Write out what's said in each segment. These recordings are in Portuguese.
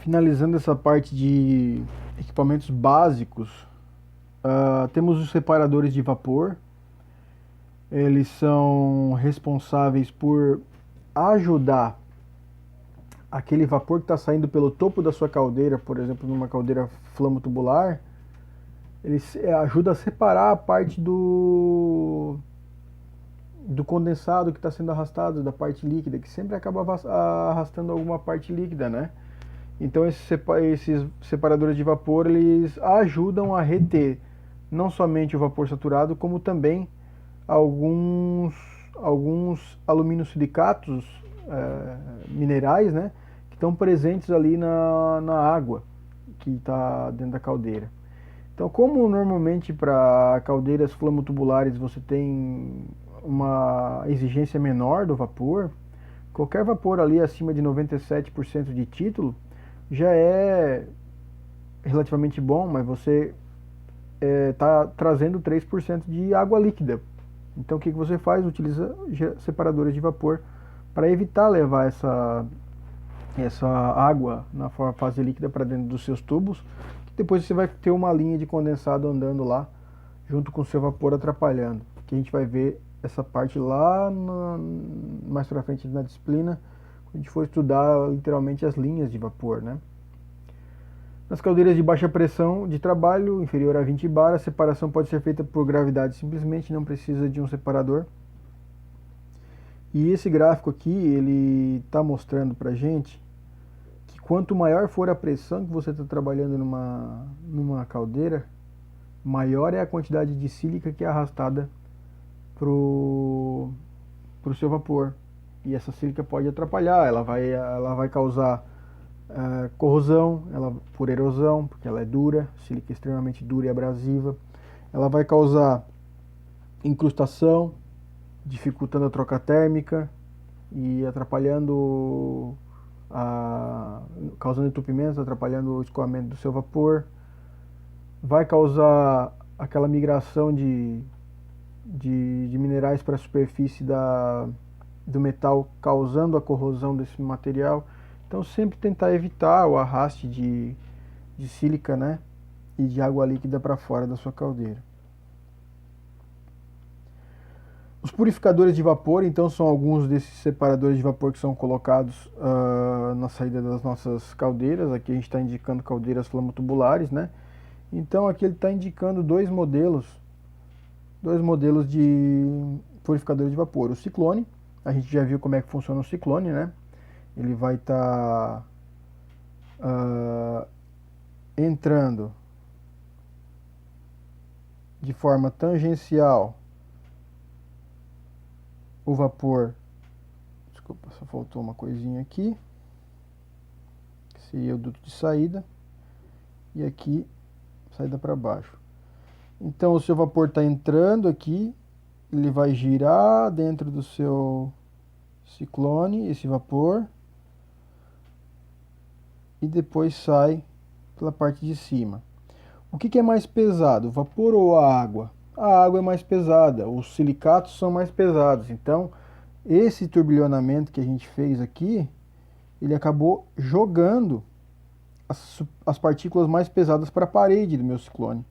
Finalizando essa parte de equipamentos básicos, temos os separadores de vapor. Eles são responsáveis por ajudar aquele vapor que está saindo pelo topo da sua caldeira, por exemplo, numa caldeira flamo-tubular. Eles ajudam a separar a parte do condensado que está sendo arrastado, da parte líquida, que sempre acaba arrastando alguma parte líquida, né? Então esses separadores de vapor, eles ajudam a reter não somente o vapor saturado, como também alguns alumínio silicatos minerais, né, que estão presentes ali na água que está dentro da caldeira. Então, como normalmente para caldeiras flamotubulares você tem uma exigência menor do vapor, qualquer vapor ali acima de 97% de título já é relativamente bom, mas você está trazendo 3% de água líquida. Então o que você faz? Utiliza separadores de vapor para evitar levar essa água na fase líquida para dentro dos seus tubos. Depois você vai ter uma linha de condensado andando lá junto com o seu vapor atrapalhando. Que a gente vai ver essa parte lá mais para frente na disciplina, quando a gente for estudar literalmente as linhas de vapor, né? Nas caldeiras de baixa pressão de trabalho, inferior a 20 bar, a separação pode ser feita por gravidade simplesmente, não precisa de um separador. E esse gráfico aqui, ele está mostrando para gente que quanto maior for a pressão que você está trabalhando numa caldeira, maior é a quantidade de sílica que é arrastada pro seu vapor. E essa sílica pode atrapalhar, ela vai causar corrosão, por erosão, porque ela é dura, sílica extremamente dura e abrasiva. Ela vai causar incrustação, dificultando a troca térmica e atrapalhando, causando entupimentos, atrapalhando o escoamento do seu vapor. Vai causar aquela migração de minerais para a superfície do metal, causando a corrosão desse material. Então sempre tentar evitar o arraste de sílica, né, e de água líquida para fora da sua caldeira. Os purificadores de vapor, então, são alguns desses separadores de vapor que são colocados na saída das nossas caldeiras. Aqui a gente está indicando caldeiras flamotubulares, né? Então aqui ele está indicando dois modelos de purificadores de vapor. O ciclone, a gente já viu como é que funciona o ciclone, né? Ele vai estar entrando de forma tangencial o vapor. Desculpa, só faltou uma coisinha aqui. Que seria o duto de saída. E aqui, saída para baixo. Então o seu vapor está entrando aqui. Ele vai girar dentro do seu ciclone, esse vapor. E depois sai pela parte de cima. O que é mais pesado, o vapor ou a água? A água é mais pesada, os silicatos são mais pesados. Então, esse turbilhonamento que a gente fez aqui, ele acabou jogando as partículas mais pesadas para a parede do meu ciclone.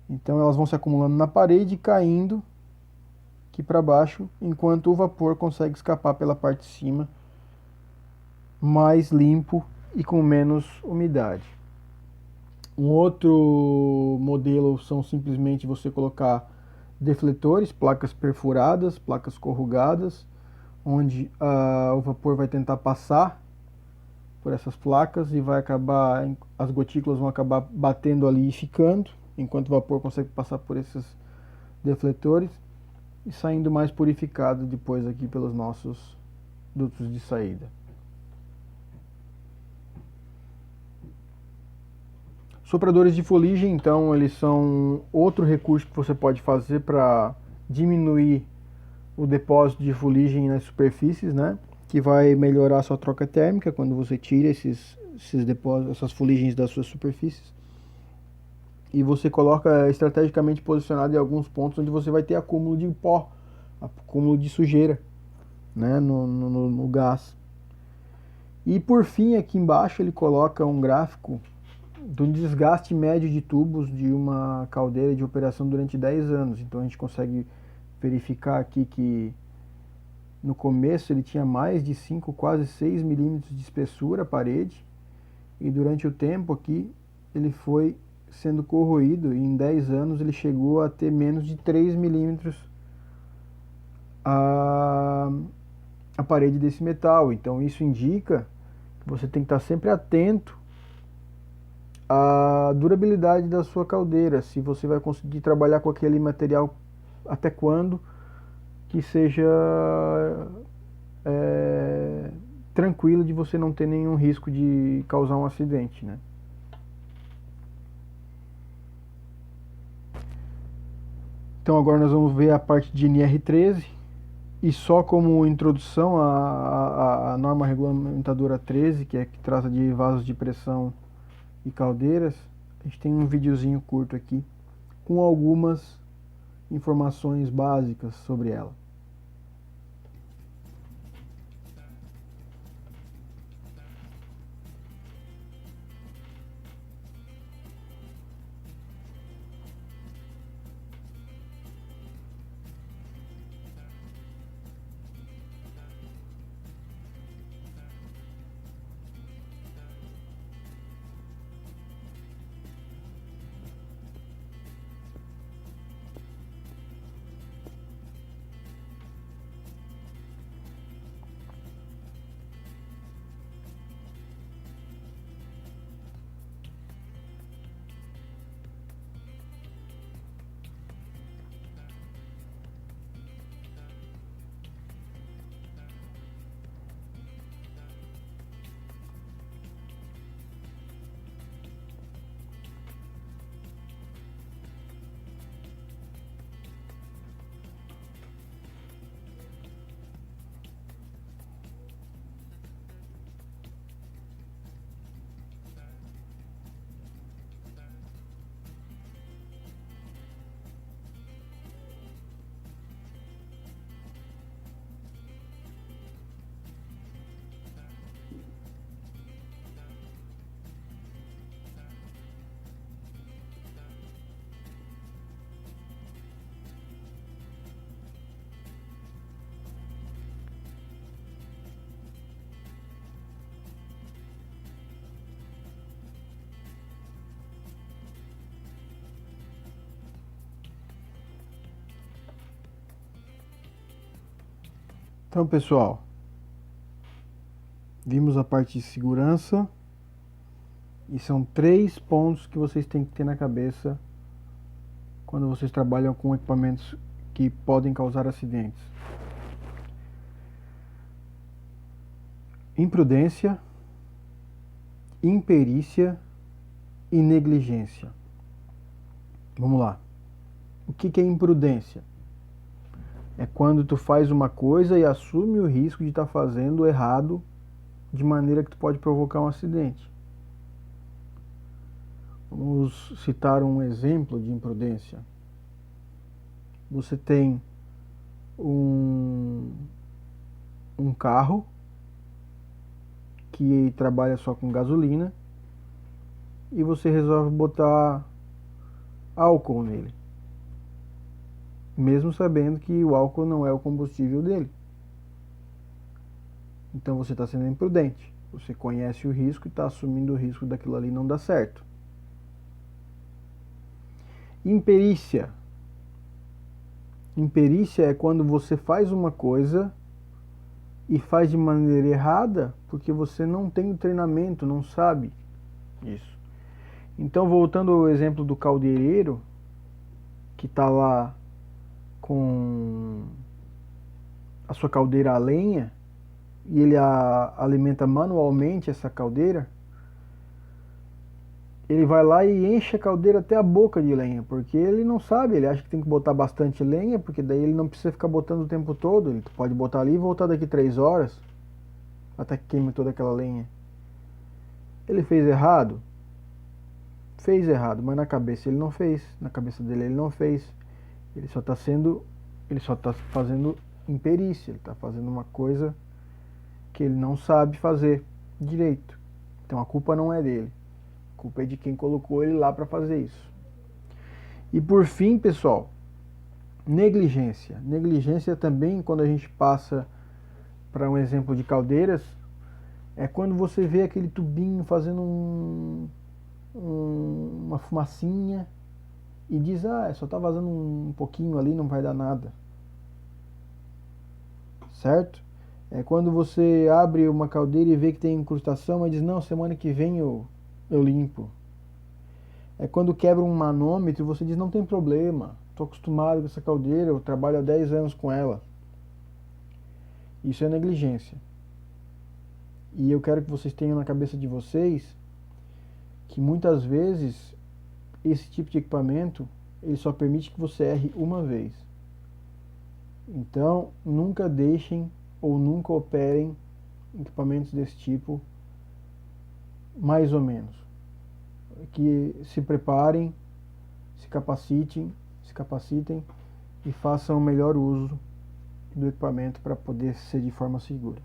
Então, elas vão se acumulando na parede e caindo aqui para baixo, enquanto o vapor consegue escapar pela parte de cima, mais limpo e com menos umidade. Um outro modelo são simplesmente você colocar defletores, placas perfuradas, placas corrugadas, onde o vapor vai tentar passar por essas placas e as gotículas vão acabar batendo ali e ficando, enquanto o vapor consegue passar por esses defletores e saindo mais purificado depois aqui pelos nossos dutos de saída. Sopradores de fuligem, então, eles são outro recurso que você pode fazer para diminuir o depósito de fuligem nas superfícies, né? Que vai melhorar a sua troca térmica quando você tira esses depósitos, essas fuligens das suas superfícies. E você coloca estrategicamente posicionado em alguns pontos onde você vai ter acúmulo de pó, acúmulo de sujeira, né? no gás. E por fim, aqui embaixo ele coloca um gráfico do desgaste médio de tubos de uma caldeira de operação durante 10 anos. Então a gente consegue verificar aqui que no começo ele tinha mais de 5, quase 6 milímetros de espessura a parede, e durante o tempo aqui ele foi sendo corroído, e em 10 anos ele chegou a ter menos de 3 milímetros a parede desse metal. Então isso indica que você tem que estar sempre atento à durabilidade da sua caldeira, se você vai conseguir trabalhar com aquele material até quando que seja tranquilo, de você não ter nenhum risco de causar um acidente, né? Então agora nós vamos ver a parte de NR13, e só como introdução à norma regulamentadora 13, que trata de vasos de pressão e caldeiras, a gente tem um videozinho curto aqui com algumas informações básicas sobre ela. Então, pessoal, vimos a parte de segurança, e são 3 pontos que vocês têm que ter na cabeça quando vocês trabalham com equipamentos que podem causar acidentes: imprudência, imperícia e negligência. Vamos lá. O que é imprudência? É quando tu faz uma coisa e assume o risco de estar fazendo errado, de maneira que tu pode provocar um acidente. Vamos citar um exemplo de imprudência. Você tem um carro que trabalha só com gasolina, e você resolve botar álcool nele, mesmo sabendo que o álcool não é o combustível dele. Então você está sendo imprudente. Você conhece o risco e está assumindo o risco daquilo ali não dar certo. Imperícia. Imperícia é quando você faz uma coisa e faz de maneira errada porque você não tem o treinamento, não sabe isso. Então, voltando ao exemplo do caldeireiro, que está lá com a sua caldeira a lenha, e ele alimenta manualmente essa caldeira, ele vai lá e enche a caldeira até a boca de lenha, porque ele não sabe, ele acha que tem que botar bastante lenha, porque daí ele não precisa ficar botando o tempo todo, ele pode botar ali e voltar daqui 3 horas, até que queime toda aquela lenha. Ele fez errado? Fez errado, mas na cabeça ele não fez, na cabeça dele ele não fez. Ele só está fazendo imperícia, ele está fazendo uma coisa que ele não sabe fazer. direito. Então a culpa não é dele. A culpa é de quem colocou ele lá para fazer isso. E por fim, pessoal, negligência. Negligência também, quando a gente passa para um exemplo de caldeiras, é quando você vê aquele tubinho fazendo uma fumacinha e diz, só tá vazando um pouquinho ali, não vai dar nada. Certo? É quando você abre uma caldeira e vê que tem incrustação, mas diz, não, semana que vem eu limpo. É quando quebra um manômetro e você diz, não tem problema, estou acostumado com essa caldeira, eu trabalho há 10 anos com ela. Isso é negligência. E eu quero que vocês tenham na cabeça de vocês que muitas vezes esse tipo de equipamento ele só permite que você erre uma vez. Então, nunca deixem ou nunca operem equipamentos desse tipo mais ou menos. Que se preparem, se capacitem e façam o melhor uso do equipamento para poder ser de forma segura.